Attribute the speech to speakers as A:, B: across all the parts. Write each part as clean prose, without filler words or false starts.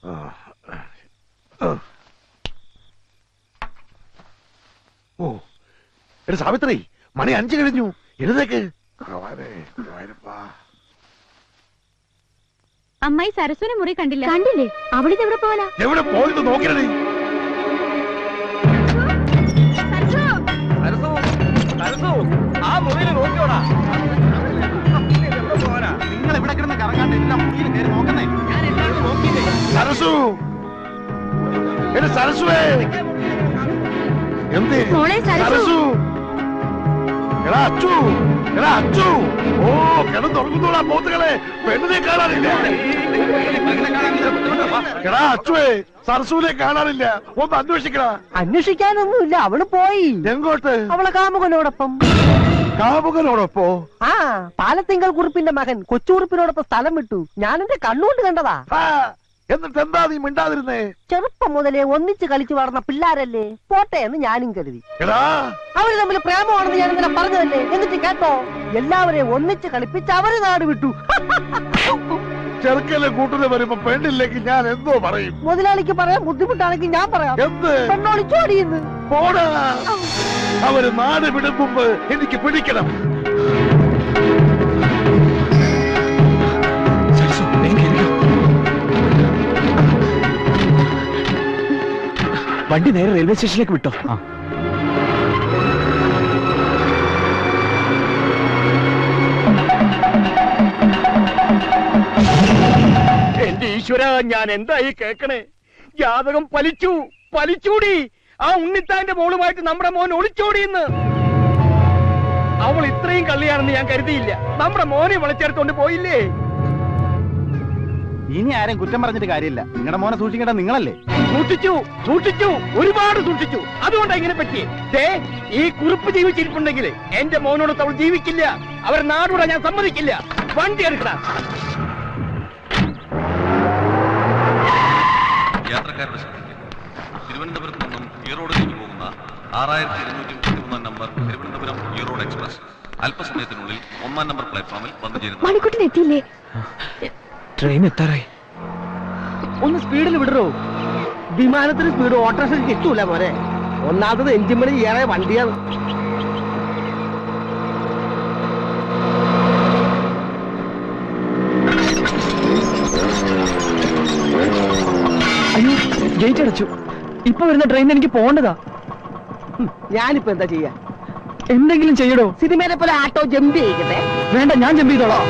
A: ഓ എടാ സാവിത്രി, മണി 5 കഴിഞ്ഞു, എഴുന്നേക്ക്.
B: അമ്മായി സരസ്വനെ മുറി കണ്ടില്ല. കണ്ടില്ലേ? അവളിത് എവിടെ പോവാനാ?
A: എവിടെ പോയത് നോക്കിയേ.
C: ആ മുറിയിൽ നോക്കിയോടാ.
D: നിങ്ങൾ എവിടെ കിടന്ന് കറങ്ങാണ്ട് എല്ലാ മുറിയിൽ കയറി നോക്കുന്നേ?
C: ഞാൻ എല്ലാവരും നോക്കിയില്ലേ.
A: സരസു, എടാ സരസുവേ, എന്തേ സരസു? എടാ അച്ചു, എടാ അച്ചു. ഓ കിടന്നുറങ്ങുന്നോടാ പോത്തുകളെ, പെണ്ണിനെ കാണാനില്ല. എടാ അച്ചുവേ, സരസുവിനെ കാണാനില്ല, ഒന്ന് അന്വേഷിക്കടാ.
E: അന്വേഷിക്കാനൊന്നുമില്ല, അവള് പോയി.
A: എങ്ങോട്ട്?
E: അവളെ കാമുകനോടൊപ്പം.
A: കാമുകനോടൊപ്പോ?
E: ആ, പാലത്തിങ്കൽ കുറുപ്പിന്റെ മകൻ കൊച്ചുകുറുപ്പിനോടൊപ്പം സ്ഥലം വിട്ടു. ഞാൻ എന്റെ കണ്ണുകൊണ്ട് കണ്ടതാ.
A: എന്നിട്ട് എന്താ നീ മിണ്ടാതിരുന്നേ?
E: ചെറുപ്പം മുതലേ ഒന്നിച്ച് കളിച്ചു വളർന്ന പിള്ളാരല്ലേ, പോട്ടെ എന്ന് ഞാനും കരുതി. അവര് തമ്മിൽ പ്രേമമാണെന്ന് ഞാൻ ഇന്നലെ പറഞ്ഞതല്ലേ. എന്നിട്ട് കേട്ടോ, എല്ലാവരെയും ഒന്നിച്ച് കളിപ്പിച്ച് അവര് നാട് വിട്ടു.
A: ചെറുക്കലെ കൂട്ടിന് വരുമ്പോ പെണ്ണില്ലെങ്കിൽ ഞാൻ എന്തോ പറയും?
E: മുതലാളിക്ക് പറയാൻ ബുദ്ധിമുട്ടാണെങ്കിൽ ഞാൻ പറയാം.
A: എന്ത്?
E: പെണ്ണോളിച്ചോടിയെന്ന്.
A: പോടാ, അവര് നാട് വിടും മുമ്പ് എനിക്ക് പിടിക്കണം.
D: വണ്ടി നേരെ റെയിൽവേ സ്റ്റേഷനിലേക്ക് വിട്ടോ.
C: എന്റെ ഈശ്വര, ഞാൻ എന്തായി കേക്കണേ? ജാതകം പലിച്ചൂടി. ആ ഉണ്ണിത്താന്റെ മോളുമായിട്ട് നമ്മുടെ മോൻ ഒളിച്ചോടിയെന്ന്. അവൾ ഇത്രയും കള്ളിയാണെന്ന് ഞാൻ കരുതിയില്ല. നമ്മുടെ മോനെ വിളിച്ചെടുത്തോണ്ട് പോയില്ലേ?
D: ഇനി ആരും കുറ്റം പറഞ്ഞിട്ട് കാര്യമില്ല. നിങ്ങളുടെ മോനെ സൂക്ഷിക്കേണ്ട നിങ്ങളല്ലേ?
C: സൂക്ഷിച്ചു, ഒരുപാട് സൂക്ഷിച്ചു. അതുകൊണ്ടാ ഇങ്ങനെ പറ്റിയേ. ഈ കുറിപ്പ് ജീവിച്ചിരിപ്പുണ്ടെങ്കിൽ എന്റെ മോനോട് അവൾ ജീവിക്കില്ല. അവർ നാടൂടെ ഞാൻ സമ്മതിക്കില്ല. വണ്ടി എടുക്കടാ.
F: യാത്രക്കാരുടെ ശ്രദ്ധയ്ക്ക് തിരുവനന്തപുരത്ത് നിന്നും ഈറോഡിലേക്ക് പോകുന്ന 6233 നമ്പർ തിരുവനന്തപുരം ഈറോഡ് എക്സ്പ്രസ് അല്പസമയത്തിനുള്ളിൽ 1-ാം നമ്പർ പ്ലാറ്റ്ഫോമിൽ വന്നു ചേരുന്നു.
B: മണിക്കുട്ടൻ എത്തിയില്ലേ?
D: ട്രെയിൻ എത്താറായി.
E: ഒന്ന് സ്പീഡിൽ വിടറോ. വിമാനത്തിന് സ്പീഡ് ഓട്ടോറിക്ഷയ്ക്ക് കിട്ടൂല മോനെ. ഒന്നാമത് എഞ്ചിൻ പണി ഏറെ വണ്ടിയാണ്.
D: അയ്യോ, ഗേറ്റ് അടച്ചു. ഇപ്പൊ വരുന്ന ട്രെയിൻ എനിക്ക് പോകേണ്ടതാ.
E: ഞാനിപ്പോ എന്താ ചെയ്യാ?
D: എന്തെങ്കിലും ചെയ്യടോ.
E: സിനിമയിലെ പോലെ ആട്ടോ ജമ്പ് ചെയ്യിക്കട്ടെ?
D: വേണ്ട, ഞാൻ ജമ്പ് ചെയ്തോളാം.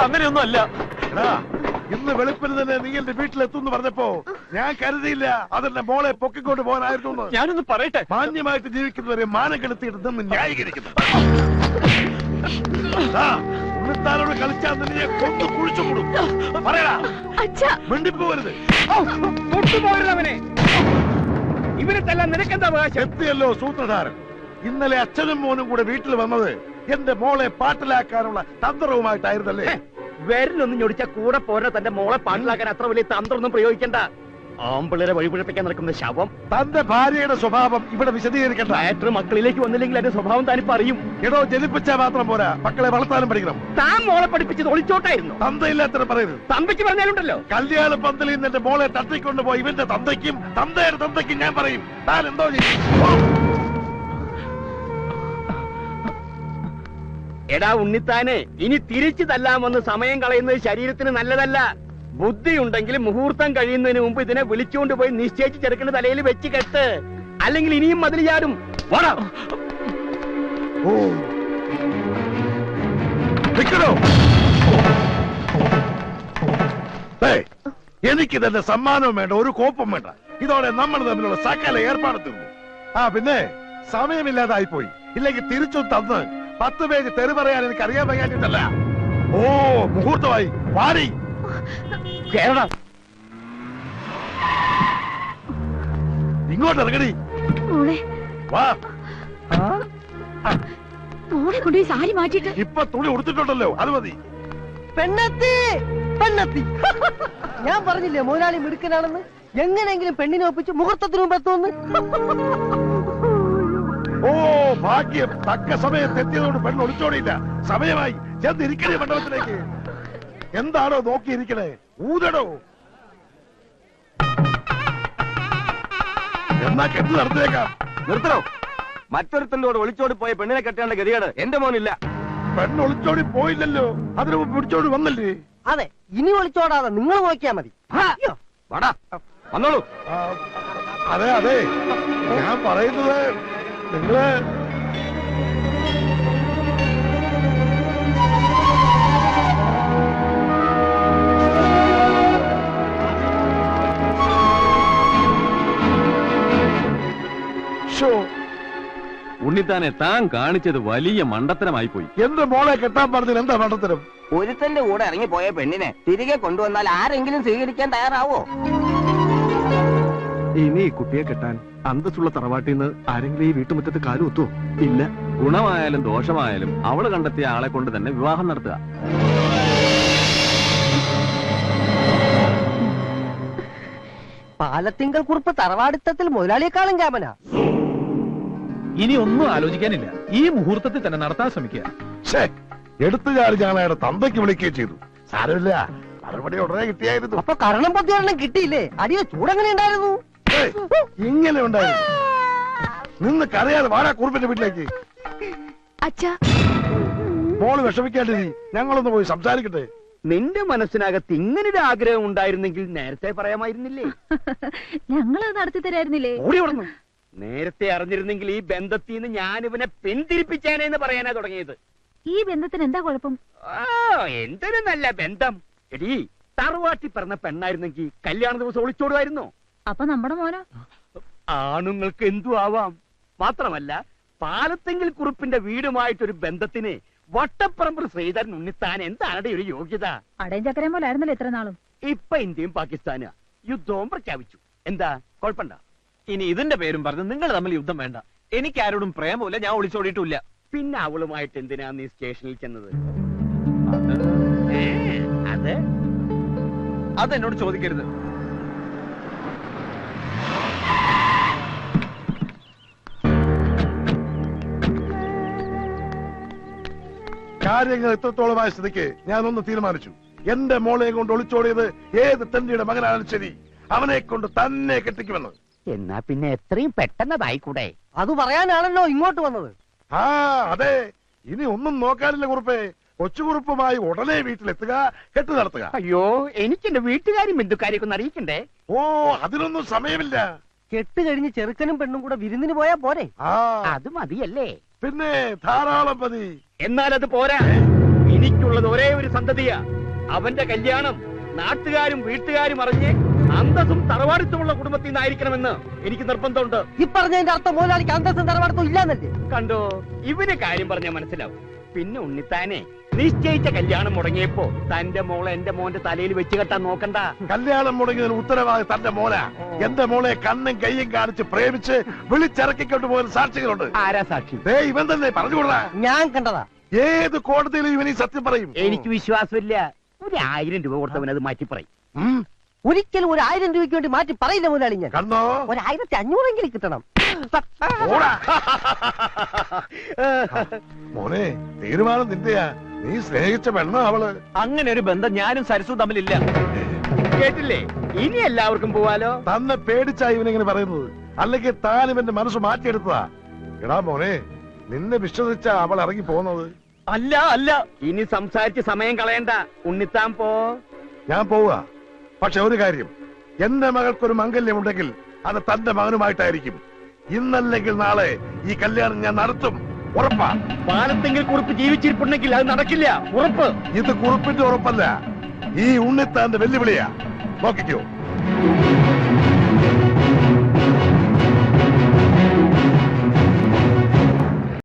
C: അങ്ങനെയൊന്നും അല്ല.
A: ഇന്ന് വെളുപ്പിന് തന്നെ നീ എന്റെ വീട്ടിലെത്തുന്നു പറഞ്ഞപ്പോ ഞാൻ കരുതിയില്ല അതെന്റെ മോളെ പൊക്കിക്കൊണ്ട് പോകാനായിരുന്നു.
C: ഞാനൊന്ന് പറയട്ടെ.
A: മാന്യമായിട്ട് ജീവിക്കുന്നവരെ മാനം കെടുത്തിയിട്ട് നിന്ന് ന്യായീകരിക്കുന്നു. ഉണ്ണിത്താനോട് കളിച്ചാൽ നിന്നെ കൊന്നു കുഴിച്ചു കൂടും. പറയടാ, മിണ്ടിപ്പോവരുത്.
C: അവനെ ഇവരെ തല്ലാൻ നിനക്കെന്താ അവകാശം?
A: എത്തിയല്ലോ സൂത്രധാരൻ. ഇന്നലെ അച്ഛനും മോനും കൂടെ വീട്ടിൽ വന്നത് എന്റെ മോളെ പാട്ടിലാക്കാനുള്ള തന്ത്രവുമായിട്ടായിരുന്നല്ലേ?
C: വിരലൊന്നും ഞൊടിച്ച കൂടെ പോരാ തന്റെ മോളെ പാട്ടിലാക്കാൻ അത്ര വലിയ തന്ത്രമൊന്നും പ്രയോഗിക്കണ്ട. ആമ്പിള്ളേരെ വഴിപിഴപ്പിക്കാൻ നടക്കുന്ന ശവം.
A: തന്റെ ഭാര്യയുടെ സ്വഭാവം ഇവിടെ വിശദീകരിക്കണ്ട.
C: മാറ്റർ മക്കളിലേക്ക് വന്നില്ലെങ്കിൽ എന്റെ സ്വഭാവം താനിപ്പോ അറിയും.
A: എടോ, ജനിപ്പിച്ചാൽ മാത്രം പോരാ, മക്കളെ വളർത്താനും പഠിക്കണം.
C: താൻ മോളെ പഠിപ്പിച്ചത് ഒളിച്ചോട്ടായിരുന്നു.
A: തന്തയില്ലാത്ത പറയരുത്.
C: തന്തയ്ക്ക് പറഞ്ഞാലുണ്ടല്ലോ.
A: കല്യാണ പന്തലിൽ നിന്ന് എന്റെ മോളെ തട്ടിക്കൊണ്ടുപോയി ഇവന്റെ തന്തയ്ക്കും തന്തയുടെ തന്തയ്ക്കും ഞാൻ പറയും. താൻ എന്തോ ചെയ്യും?
C: എടാ ഉണ്ണിത്താനെ, ഇനി തിരിച്ചു തല്ലാമെന്ന് സമയം കളയുന്നത് ശരീരത്തിന് നല്ലതല്ല. ബുദ്ധിയുണ്ടെങ്കിൽ മുഹൂർത്തം കഴിയുന്നതിന് മുമ്പ് ഇതിനെ വിളിച്ചുകൊണ്ട് പോയി നിശ്ചയിച്ച് ചെറുക്കന്റെ തലയിൽ വെച്ച് കെട്ട്. അല്ലെങ്കിൽ ഇനിയും മതിൽ ചാടും.
A: എനിക്ക് തന്നെ സമ്മാനവും വേണ്ട, ഒരു കോപ്പും വേണ്ട. ഇതോടെ നമ്മൾ തമ്മിലുള്ള സകല ഏർപ്പാട് തീർന്നു. പിന്നെ സമയമില്ലാതായി പോയി. ഇല്ലെങ്കിൽ തിരിച്ചു തന്ന് 10 പേജ് തെറി പറയാൻ എനിക്ക് അറിയാൻ വയ്യാഞ്ഞിട്ടല്ല. മുഹൂർത്തമായി വാടി. ഇങ്ങോട്ട് ഇറങ്ങടി.
B: മോളെ
A: വാ.
B: മോളെ കൊണ്ടുപോയി സാരി മാറ്റിട്ട്
A: ഇപ്പൊ തുണി ഉടുത്തിട്ടുണ്ടല്ലോ, അത് മതി.
E: പെണ്ണെത്തി പെണ്ണെത്തി. ഞാൻ പറഞ്ഞില്ലേ മുതലാളി മിടുക്കനാണെന്ന്. എങ്ങനെയെങ്കിലും പെണ്ണിനെ ഒപ്പിച്ച് മുഹൂർത്തത്തിന് മുമ്പ് എത്തുമെന്ന്.
A: ഓ ഭാഗ്യം, തക്ക സമയത്ത് എത്തിയതുകൊണ്ട് പെണ്ണ് ഒളിച്ചോടിയില്ല. സമയമായി, ചെന്നിരിക്കണേ മണ്ഡപത്തിലേക്ക്. എന്താണോ നോക്കിയിരിക്കണേ? ഊതടോ. എന്നാ കെട്ട് നടത്തിയേക്കാം.
C: നിർത്തണോ? മറ്റൊരുത്തന്റെ കൂടെ ഒളിച്ചോടി പോയ പെണ്ണിനെ കെട്ടേണ്ട ഗതികേട് എന്റെ മോനില്ല.
A: പെണ്ണ് ഒളിച്ചോടി പോയില്ലല്ലോ, അതിന് മുമ്പ് പിടിച്ചോടി വന്നല്ലേ?
E: അതെ, ഇനി ഒളിച്ചോടാതെ നിങ്ങൾ നോക്കിയാ മതി.
C: വാടാ, വന്നോളൂ.
A: അതെ അതെ, ഞാൻ പറയുന്നത് നിങ്ങള്
D: ഉണ്ണിത്താനെ താൻ കാണിച്ചത് വലിയ മണ്ടത്തരമായി പോയി.
A: എന്റെ മോളെ കെട്ടാൻ പറഞ്ഞത് എന്താ മണ്ടത്തരം?
E: ഒരുത്തന്റെ കൂടെ ഇറങ്ങിപ്പോയ പെണ്ണിനെ തിരികെ കൊണ്ടുവന്നാൽ ആരെങ്കിലും സ്വീകരിക്കാൻ തയ്യാറാവോ?
D: ഇനി ഈ കുട്ടിയെ കെട്ടാൻ അന്തസ്സുള്ള തറവാട്ടിൽ നിന്ന് ആരെങ്കിലും ഈ വീട്ടുമുറ്റത്ത് കാലുകുത്തോ? ഇല്ല. ഗുണമായാലും ദോഷമായാലും അവള് കണ്ടെത്തിയ ആളെ കൊണ്ട് തന്നെ വിവാഹം നടത്തുക.
E: പാലത്തിങ്കൽ കുറിപ്പ് തറവാടിത്തത്തിൽ മുതലാളിയെക്കാളും ക്യാമനാ.
G: ഇനി ഒന്നും ആലോചിക്കാനില്ല, ഈ മുഹൂർത്തത്തിൽ തന്നെ നടത്താൻ ശ്രമിക്കുക.
A: എടുത്തുചാടി ഞങ്ങളെ തന്തയ്ക്ക് വിളിക്കുകയും ചെയ്തു. സാരമില്ല, മറുപടി ഉടനെ കിട്ടിയായിരുന്നു.
E: അപ്പൊ കരണം പത്തിയൊരെണ്ണം കിട്ടിയില്ലേ? അടിയ ചൂടെങ്ങനെ ഉണ്ടായിരുന്നു?
A: ഇങ്ങനെ ഉണ്ടായിരുന്നു. നിന്ന് കരയാതെ വാടാ കുറുപ്പിന്റെ വീട്ടിലേക്ക്.
B: അച്ഛാ,
A: മോള് വിഷമിക്കാണ്ടിരി, ഞങ്ങളൊന്ന് പോയി സംസാരിക്കട്ടെ.
C: നിന്റെ മനസ്സിനകത്ത് ഇങ്ങനൊരു ആഗ്രഹം ഉണ്ടായിരുന്നെങ്കിൽ നേരത്തെ പറയാമായിരുന്നില്ലേ?
B: ഞങ്ങളത് നടത്തി തരായിരുന്നില്ലേ?
C: ഓടി ഓടുന്നു. നേരത്തെ അറിഞ്ഞിരുന്നെങ്കിൽ ഈ ബന്ധത്തിൽ നിന്ന് ഞാൻ ഇവനെ പിന്തിരിപ്പിച്ചേനെന്ന് പറയാനാ തുടങ്ങിയത്.
B: ഈ ബന്ധത്തിന് എന്താ കുഴപ്പം?
C: എന്തൊരു നല്ല ബന്ധം. എടീ, തറവാട്ടി പറഞ്ഞ പെണ്ണായിരുന്നെങ്കിൽ കല്യാണ ദിവസം ഒളിച്ചോടുമായിരുന്നു.
B: അപ്പൊ നമ്മുടെ മോനോ?
C: ആണുങ്ങൾക്ക് എന്തു ആവാം. മാത്രമല്ല, പാലത്തെങ്കിൽ കുറുപ്പിന്റെ വീടുമായിട്ടൊരു ബന്ധത്തിന് വട്ടപ്പറമ്പ് ശ്രീധരൻ ഉണ്ണിത്താൻ എന്താണ് ഒരു യോഗ്യത?
B: അടയും ചക്കരയും പോലെ ആയിരുന്നല്ലോ ഇത്ര നാളും.
C: ഇപ്പൊ ഇന്ത്യയും പാകിസ്ഥാനും യുദ്ധവും പ്രഖ്യാപിച്ചു. എന്താ കുഴപ്പണ്ട?
D: ഇനി ഇതിന്റെ പേരും പറഞ്ഞ് നിങ്ങൾ തമ്മിൽ യുദ്ധം വേണ്ട. എനിക്ക് ആരോടും പ്രേമമില്ല, ഞാൻ ഒളിച്ചോടിയിട്ടില്ല.
C: പിന്നെ അവളുമായിട്ട് എന്തിനാ നീ സ്റ്റേഷനിൽ ചെന്നത്? അത്
D: അതെന്നോട് ചോദിക്കരുത്.
A: കാര്യങ്ങൾ എത്രത്തോളമായ സ്ഥിതിക്ക് ഞാനൊന്ന് തീരുമാനിച്ചു. എന്റെ മോളെ കൊണ്ട് ഒളിച്ചോടിയത് ഏത് തെണ്ടിയുടെ മകനാണെങ്കിലും ശരി, അവനെ കൊണ്ട് തന്നെ കെട്ടിക്കുമെന്ന്.
E: എന്നാ പിന്നെ എത്രയും പെട്ടെന്നതായിക്കൂടെ? അത് പറയാനാണല്ലോ ഇങ്ങോട്ട് വന്നത്.
A: ആ അതെ, ഇനി ഒന്നും നോക്കാനില്ല കുറുപ്പേ. കൊച്ചുകുറുപ്പുമായി ഉടനെ വീട്ടിലെത്തുക, കെട്ടു നടത്തുക.
C: അയ്യോ, എനിക്ക് എന്റെ വീട്ടുകാരും ബന്ധുക്കാരെയൊക്കെ ഒന്ന് അറിയിക്കണ്ടേ?
A: ഓ, അതിനൊന്നും സമയമില്ല.
E: കെട്ട് കഴിഞ്ഞ് ചെറുക്കനും പെണ്ണും കൂടെ വിരുന്നിന് പോയാ പോരെ?
A: ആ
C: അത് മതിയല്ലേ?
A: പിന്നെ ധാരാളം മതി.
C: എന്നാൽ അത് പോരാ. എനിക്കുള്ളത് ഒരേ ഒരു സന്തതിയാ. അവന്റെ കല്യാണം നാട്ടുകാരും വീട്ടുകാരും അറിഞ്ഞ് അന്തസ്സും തറവാടിത്തമുള്ള കുടുംബത്തിൽ നിന്നായിരിക്കണമെന്ന് എനിക്ക് നിർബന്ധമുണ്ട്.
E: ഈ പറഞ്ഞതിന്റെ അർത്ഥം മുതലാളിക്ക് അന്തസ്സും തറവാടിത്തം ഇല്ലാന്നല്ലേ?
C: കണ്ടോ, ഇവന് കാര്യം പറഞ്ഞാൽ മനസ്സിലാവും. പിന്നെ ഉണ്ണിത്താനെ നിശ്ചയിച്ച കല്യാണം മുടങ്ങിയപ്പോ തന്റെ മോളെ എന്റെ മോന്റെ തലയിൽ വെച്ച് കെട്ടാൻ നോക്കണ്ട.
A: കല്യാണം മുടങ്ങിയതിന് ഉത്തരവാദി തന്റെ മോല. എന്റെ മോളെ കണ്ണും കയ്യും കാണിച്ച് പ്രേമിച്ച് വിളിച്ചിറക്കിക്കൊണ്ട് പോയ സാക്ഷികളുണ്ട്.
C: ആരാ സാക്ഷി?
A: ഇവൻ തന്നെ പറഞ്ഞുകൊള്ളാ.
E: ഞാൻ കണ്ടതാ.
A: ഏത് കോടതിയിലും ഇവൻ ഈ സത്യം പറയും.
C: എനിക്ക് വിശ്വാസമില്ല. 1000 രൂപ കൊടുത്തവൻ അത് മാറ്റി പറയും.
E: ഒരിക്കലും 1000 രൂപയ്ക്ക് വേണ്ടി മാറ്റി പറയില്ല മുതലാളി. ഞാൻ
A: കണ്ടോ,
E: 1500 കിട്ടണം.
A: മോനെ, തീരുമാനം നിന്റെയാ. നീ സ്നേഹിച്ച പെണ്ണ അവള്.
D: അങ്ങനെ ഒരു ബന്ധം ഞാനും സരസും തമ്മിലില്ല.
C: കേട്ടില്ലേ? ഇനി എല്ലാവർക്കും പോവാലോ.
A: തന്നെ പേടിച്ചാ ഇവനിങ്ങനെ പറയുന്നത്, അല്ലെങ്കിൽ താൻ ഇവന്റെ മനസ്സ് മാറ്റിയെടുത്തതാ. എടാ മോനെ, നിന്നെ വിശ്വസിച്ച അവൾ ഇറങ്ങി പോകുന്നത്.
C: അല്ല അല്ല, ഇനി സംസാരിച്ച് സമയം കളയണ്ട. ഉണ്ണിത്താൻ പോ.
A: ഞാൻ പോവുക. പക്ഷെ ഒരു കാര്യം, എന്റെ മകൾക്കൊരു മംഗല്യമുണ്ടെങ്കിൽ അത് തന്റെ മകനുമായിട്ടായിരിക്കും. ഇന്നല്ലെങ്കിൽ നാളെ ഈ കല്യാണം ഞാൻ നടത്തും, ഉറപ്പാ.
C: പാലത്തെങ്കിൽ കുറിപ്പ് ജീവിച്ചിരിപ്പുണ്ടെങ്കിൽ അത് നടക്കില്ല, ഉറപ്പ്.
A: ഇത് കുറിപ്പിന്റെ ഉറപ്പല്ല, ഈ ഉണ്ണിത്താന്റെ വെല്ലുവിളിയാ. നോക്കിക്കോ.